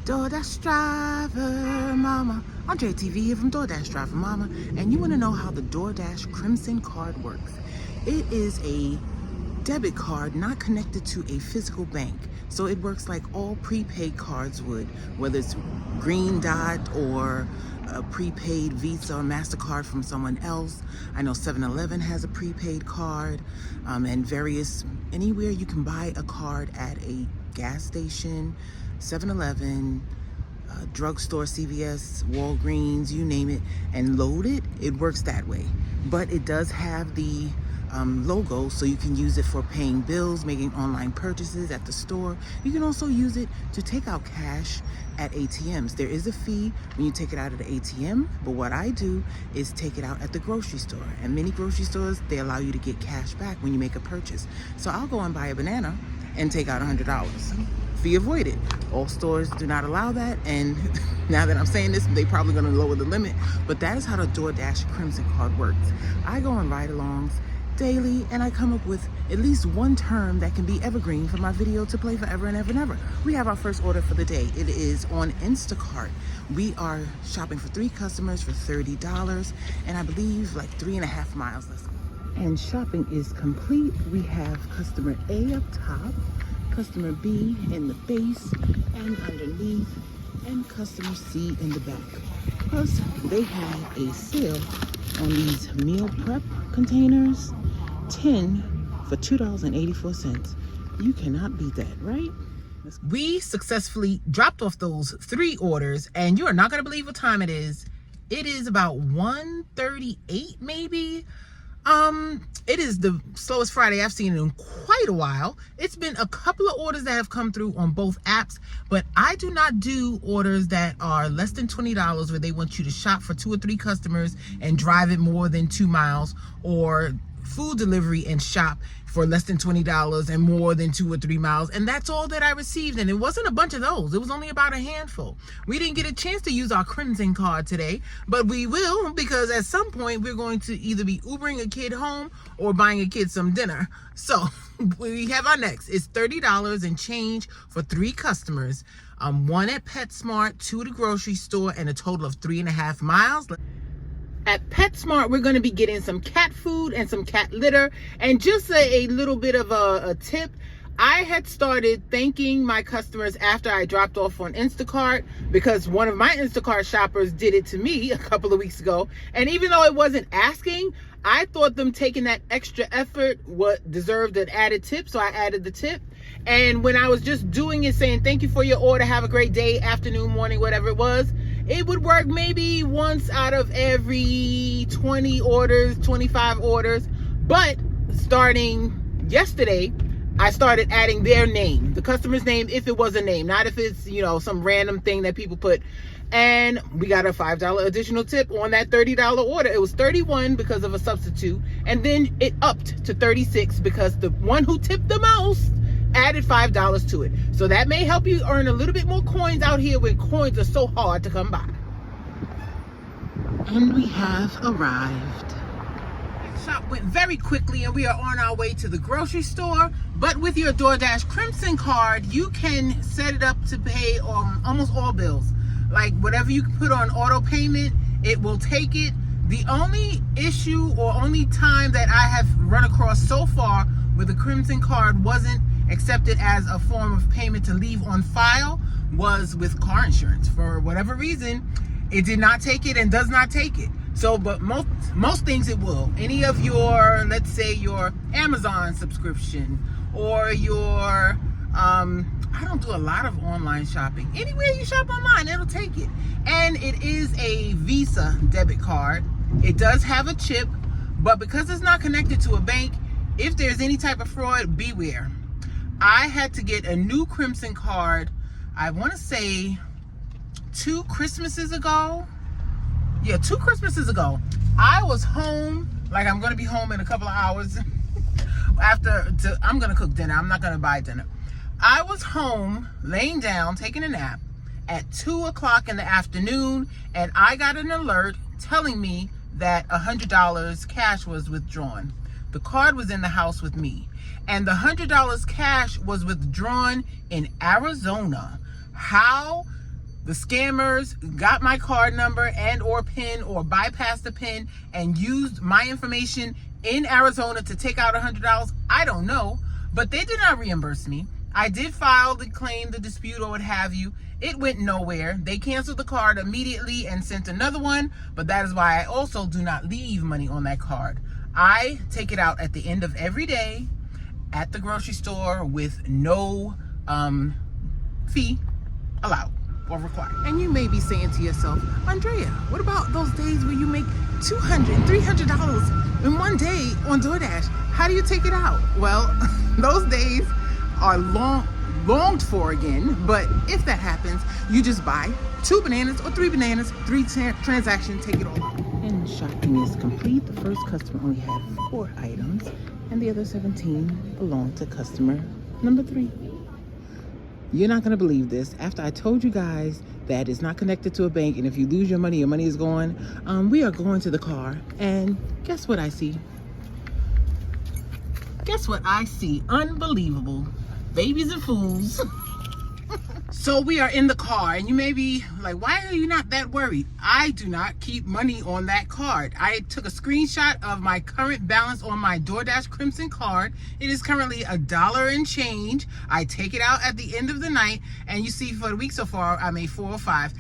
DoorDash Driver Mama. I'm JTV here from DoorDash Driver Mama, and you want to know how the DoorDash Crimson Card works. It is a debit card not connected to a physical bank. So it works like all prepaid cards would, whether it's Green Dot or a prepaid Visa or MasterCard from someone else. I know 7-Eleven has a prepaid card, and anywhere you can buy a card at a gas station, 7-Eleven, drugstore, CVS, Walgreens, you name it, and load it. It works that way. But it does have the logo, so you can use it for paying bills, making online purchases at the store. You can also use it to take out cash at ATMs. There is a fee when you take it out of the ATM, but what I do is take it out at the grocery store. And many grocery stores, they allow you to get cash back when you make a purchase. So I'll go and buy a banana and take out $100. Fee avoided. All stores do not allow that, and now that I'm saying this, they probably going to lower the limit, but that is how the DoorDash Crimson Card works. I go on ride-alongs daily, and I come up with at least one term that can be evergreen for my video to play forever and ever and ever. We have our first order for the day. It is on Instacart. We are shopping for 3 customers for $30, and I believe like 3.5 miles. And shopping is complete. We have customer A up top, customer B in the base and underneath, and customer C in the back. Plus, they have a sale on these meal prep containers, 10 for $2.84. You cannot beat that, right? We successfully dropped off those 3 orders, and you are not going to believe what time it is. It is about 1:38 maybe. It is the slowest Friday I've seen in quite a while. It's been a couple of orders that have come through on both apps, but I do not do orders that are less than $20 where they want you to shop for 2 or 3 customers and drive it more than 2 miles, or food delivery and shop for less than $20 and more than 2 or 3 miles. And that's all that I received. And it wasn't a bunch of those. It was only about a handful. We didn't get a chance to use our Crimson Card today, but we will, because at some point we're going to either be Ubering a kid home or buying a kid some dinner. So we have our next. It's $30 and change for 3 customers. 1 at PetSmart, 2 at the grocery store, and a total of 3.5 miles. At PetSmart, we're going to be getting some cat food and some cat litter. And just a little bit of a tip, I had started thanking my customers after I dropped off on Instacart, because one of my Instacart shoppers did it to me a couple of weeks ago. And even though it wasn't asking, I thought them taking that extra effort deserved an added tip, so I added the tip. And when I was just doing it, saying thank you for your order, have a great day, afternoon, morning, whatever it was, it would work maybe once out of every 20 orders, 25 orders. But starting yesterday, I started adding their name, the customer's name, if it was a name, not if it's, some random thing that people put. And we got a $5 additional tip on that $30 order. It was 31 because of a substitute, and then it upped to 36 because the one who tipped the most added $5 to it. So that may help you earn a little bit more coins out here when coins are so hard to come by. And we have arrived. Shop went very quickly, and we are on our way to the grocery store. But with your DoorDash Crimson Card, you can set it up to pay almost all bills. Like whatever you put on auto payment, it will take it. The only issue or only time that I have run across so far where the Crimson Card wasn't accepted as a form of payment to leave on file was with car insurance. For whatever reason, it did not take it and does not take it. So, but most things it will. Any of your, let's say your Amazon subscription, or your, I don't do a lot of online shopping. Anywhere you shop online, it'll take it. And it is a Visa debit card. It does have a chip, but because it's not connected to a bank, if there's any type of fraud, beware. I had to get a new Crimson Card, I want to say 2 Christmases ago. Yeah, 2 Christmases ago. I was home, like I'm going to be home in a couple of hours. I'm going to cook dinner. I'm not going to buy dinner. I was home, laying down, taking a nap at 2 o'clock in the afternoon, and I got an alert telling me that $100 cash was withdrawn. The card was in the house with me, and the $100 cash was withdrawn in Arizona. How the scammers got my card number and or PIN or bypassed the PIN and used my information in Arizona to take out $100. I don't know, but they did not reimburse me. I did file the claim, the dispute, or what have you. It went nowhere. They canceled the card immediately and sent another one, but that is why I also do not leave money on that card. I take it out at the end of every day at the grocery store with no fee allowed or required. And you may be saying to yourself, Andrea, what about those days where you make $200, $300 in one day on DoorDash? How do you take it out? Well, those days are longed for again, but if that happens, you just buy 2 bananas or 3 bananas, 3 transactions, take it all out. And shopping is complete. The first customer only had 4 items, and the other 17 belonged to customer number 3. You're not gonna believe this. After I told you guys that it's not connected to a bank, and if you lose your money is gone, we are going to the car, and guess what I see? Guess what I see? Unbelievable. Babies and fools. So we are in the car, and you may be like, why are you not that worried? I do not keep money on that card. I took a screenshot of my current balance on my DoorDash Crimson Card. It is currently $1 and change. I take it out at the end of the night, and you see for the week so far, I made $405.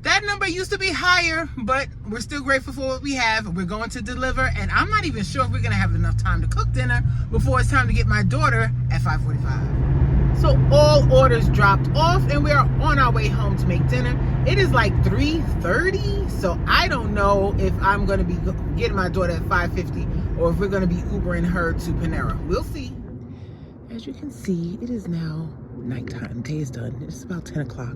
That number used to be higher, but we're still grateful for what we have. We're going to deliver, and I'm not even sure if we're gonna have enough time to cook dinner before it's time to get my daughter at 5:45. So all orders dropped off, and we are on our way home to make dinner. It is like 3:30, so I don't know if I'm gonna be getting my daughter at 5:50 or if we're gonna be Ubering her to Panera. We'll see. As you can see, it is now nighttime. Day is done. It's about 10 o'clock.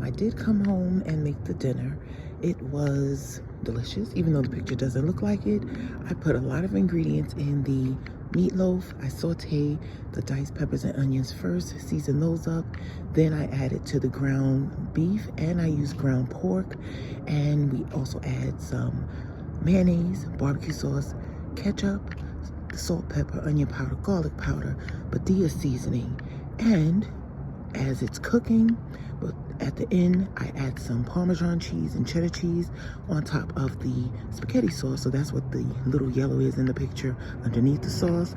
I did come home and make the dinner. It was delicious, even though the picture doesn't look like it. I put a lot of ingredients in the meatloaf. I saute the diced peppers and onions first, season those up. Then I add it to the ground beef, and I use ground pork. And we also add some mayonnaise, barbecue sauce, ketchup, salt, pepper, onion powder, garlic powder, Badia seasoning. And as it's cooking, but at the end, I add some Parmesan cheese and cheddar cheese on top of the spaghetti sauce. So that's what the little yellow is in the picture underneath the sauce.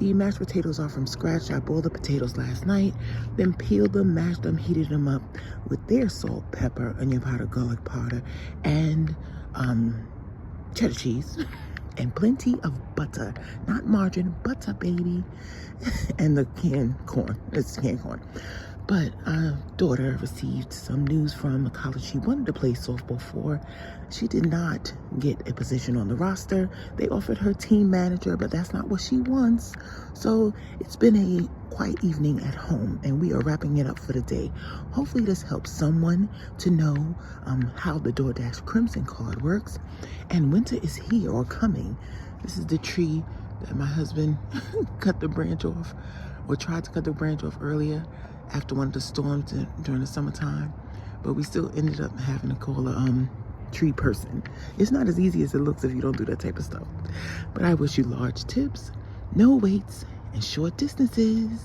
The mashed potatoes are from scratch. I boiled the potatoes last night, then peeled them, mashed them, heated them up with their salt, pepper, onion powder, garlic powder, and cheddar cheese. And plenty of butter, not margarine, butter, baby. And the canned corn. It's canned corn. But our daughter received some news from the college she wanted to play softball for. She did not get a position on the roster. They offered her team manager, but that's not what she wants. So it's been a quiet evening at home, and we are wrapping it up for the day. Hopefully this helps someone to know how the DoorDash Crimson Card works. And winter is here or coming. This is the tree that my husband cut the branch off, or tried to cut the branch off earlier after one of the storms during the summertime. But we still ended up having to call a tree person. It's not as easy as it looks if you don't do that type of stuff. But I wish you large tips, no waits, and short distances.